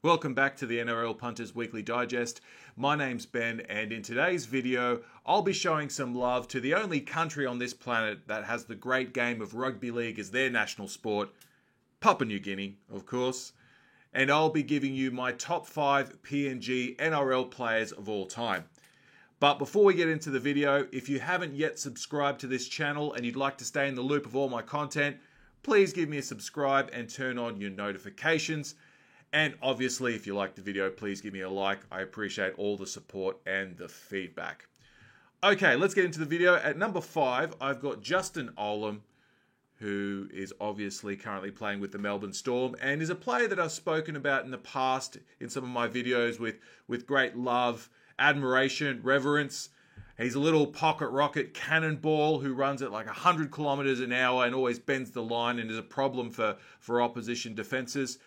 Welcome back to the NRL Punters Weekly Digest. My name's Ben, and in today's video, I'll be showing some love to the only country on this planet that has the great game of rugby league as their national sport, Papua New Guinea, of course. And I'll be giving you my top 5 PNG NRL players of all time. But before we get into the video, if you haven't yet subscribed to this channel and you'd like to stay in the loop of all my content, please give me a subscribe and turn on your notifications. And obviously, if you like the video, please give me a like. I appreciate all the support and the feedback. Okay, let's get into the video. At number 5, I've got Justin Olam, who is obviously currently playing with the Melbourne Storm and is a player that I've spoken about in the past in some of my videos with great love, admiration, reverence. He's a little pocket rocket cannonball who runs at like 100 kilometers an hour and always bends the line and is a problem for opposition defenses.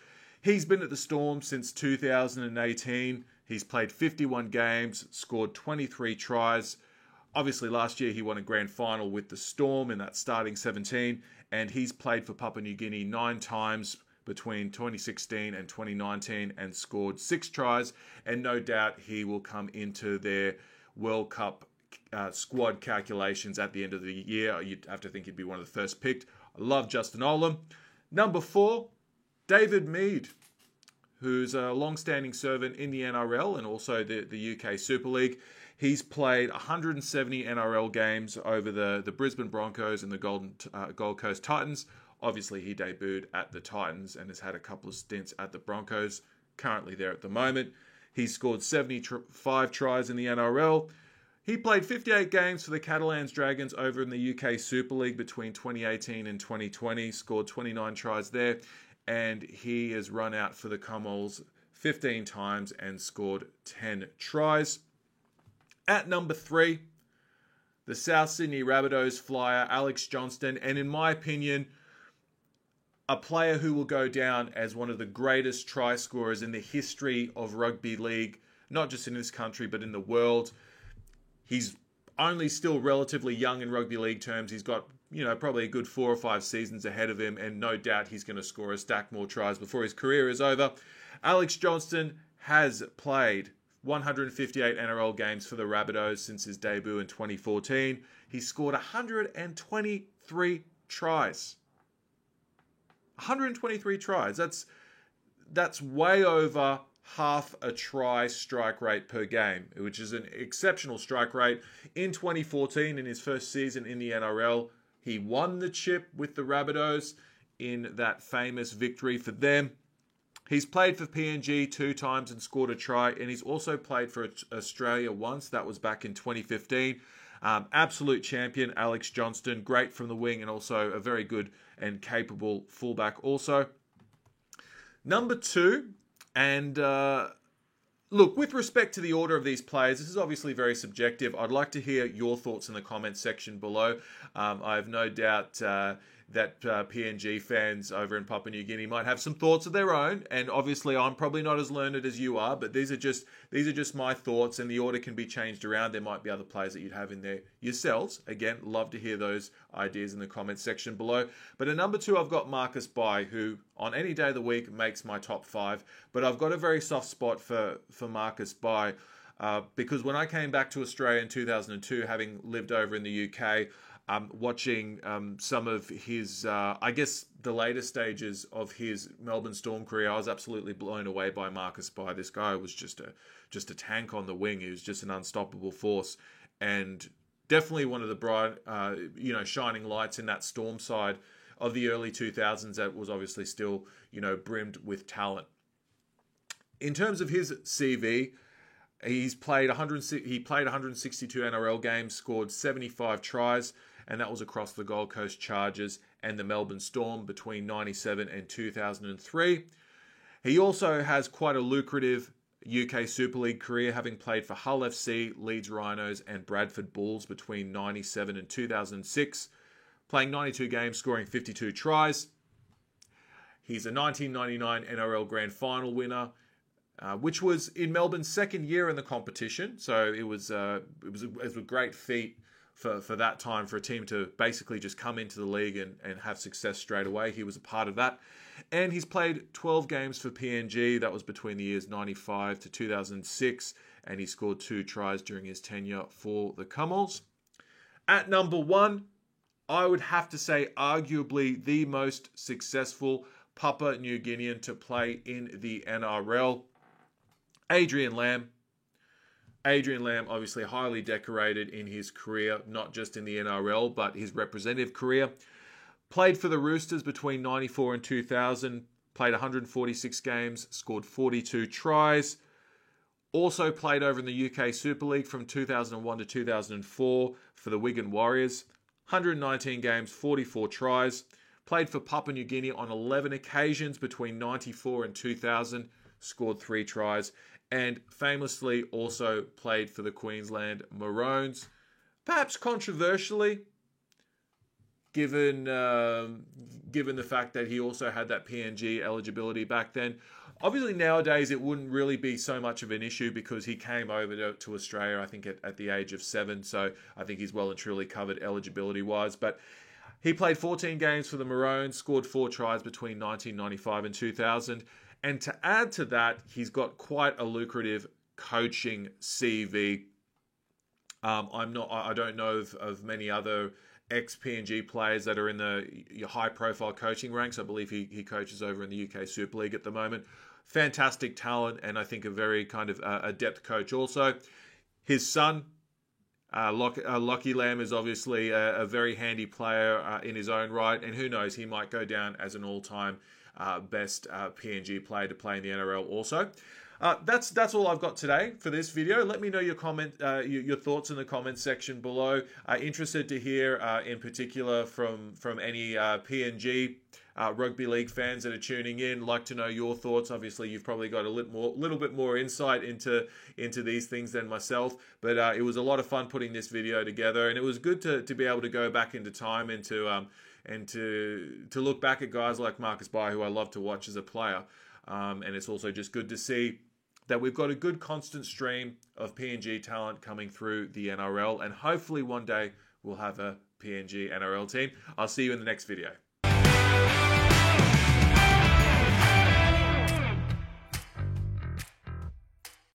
He's been at the Storm since 2018. He's played 51 games, scored 23 tries. Obviously, last year he won a grand final with the Storm in that starting 17, and he's played for Papua New Guinea 9 times between 2016 and 2019 and scored 6 tries, and no doubt he will come into their World Cup squad calculations at the end of the year. You'd have to think he'd be one of the first picked. I love Justin Olam. Number 4, David Mead, who's a long-standing servant in the NRL and also the UK Super League. He's played 170 NRL games over the Brisbane Broncos and the Gold Coast Titans. Obviously, he debuted at the Titans and has had a couple of stints at the Broncos, currently there at the moment. He's scored 75 tries in the NRL. He played 58 games for the Catalans Dragons over in the UK Super League between 2018 and 2020, scored 29 tries there. And he has run out for the Commonwealth 15 times and scored 10 tries. At number 3, the South Sydney Rabbitohs flyer, Alex Johnston, and in my opinion, a player who will go down as one of the greatest try scorers in the history of rugby league, not just in this country, but in the world. He's only still relatively young in rugby league terms. He's got probably a good 4 or 5 seasons ahead of him, and no doubt he's going to score a stack more tries before his career is over. Alex Johnston has played 158 NRL games for the Rabbitohs since his debut in 2014. He scored 123 tries. 123 tries. That's way over half a try strike rate per game, which is an exceptional strike rate. In 2014, in his first season in the NRL, he won the chip with the Rabbitohs in that famous victory for them. He's played for PNG 2 times and scored a try, and he's also played for Australia once. That was back in 2015. Absolute champion, Alex Johnston. Great from the wing and also a very good and capable fullback also. Number 2, and look, with respect to the order of these players, this is obviously very subjective. I'd like to hear your thoughts in the comments section below. I have no doubt that PNG fans over in Papua New Guinea might have some thoughts of their own, and obviously I'm probably not as learned as you are, but these are just my thoughts, and the order can be changed around. There might be other players that you'd have in there yourselves. Again, love to hear those ideas in the comments section below. But at number 2, I've got Marcus Bai, who on any day of the week makes my top 5, but I've got a very soft spot for Marcus Bai because when I came back to Australia in 2002, having lived over in the UK, watching some of his, I guess, the later stages of his Melbourne Storm career, I was absolutely blown away by Marcus Bai. This guy was just a tank on the wing. He was just an unstoppable force, and definitely one of the bright, shining lights in that Storm side of the early 2000s that was obviously still, brimmed with talent. In terms of his CV, he played 162 NRL games, scored 75 tries, and that was across the Gold Coast Chargers and the Melbourne Storm between 1997 and 2003. He also has quite a lucrative UK Super League career, having played for Hull FC, Leeds Rhinos and Bradford Bulls between 1997 and 2006, playing 92 games, scoring 52 tries. He's a 1999 NRL Grand Final winner, which was in Melbourne's second year in the competition. So it was a great feat for that time, for a team to basically just come into the league and have success straight away. He was a part of that. And he's played 12 games for PNG. That was between the years 95 to 2006. And he scored 2 tries during his tenure for the Comores. At number 1, I would have to say arguably the most successful Papua New Guinean to play in the NRL, Adrian Lam. Adrian Lam, obviously highly decorated in his career, not just in the NRL, but his representative career. Played for the Roosters between 94 and 2000, played 146 games, scored 42 tries. Also played over in the UK Super League from 2001 to 2004 for the Wigan Warriors. 119 games, 44 tries. Played for Papua New Guinea on 11 occasions between 94 and 2000, scored 3 tries. And famously also played for the Queensland Maroons. Perhaps controversially, given the fact that he also had that PNG eligibility back then. Obviously nowadays it wouldn't really be so much of an issue because he came over to Australia, I think, at the age of 7. So I think he's well and truly covered eligibility-wise. But he played 14 games for the Maroons, scored 4 tries between 1995 and 2000. And to add to that, he's got quite a lucrative coaching CV. I don't know of many other ex-PNG players that are in the high-profile coaching ranks. I believe he coaches over in the UK Super League at the moment. Fantastic talent, and I think a very kind of adept coach also. His son, Lockie Lam, is obviously a very handy player in his own right, and who knows, he might go down as an all-time best PNG player to play in the NRL also. That's all I've got today for this video. Let me know your thoughts in the comments section below. Interested to hear in particular from any PNG rugby league fans that are tuning in. Like to know your thoughts. Obviously, you've probably got a little bit more insight into these things than myself. But it was a lot of fun putting this video together, and it was good to be able to go back into time and to look back at guys like Marcus Bai, who I love to watch as a player. And it's also just good to see that we've got a good constant stream of PNG talent coming through the NRL, and hopefully one day we'll have a PNG NRL team. I'll see you in the next video.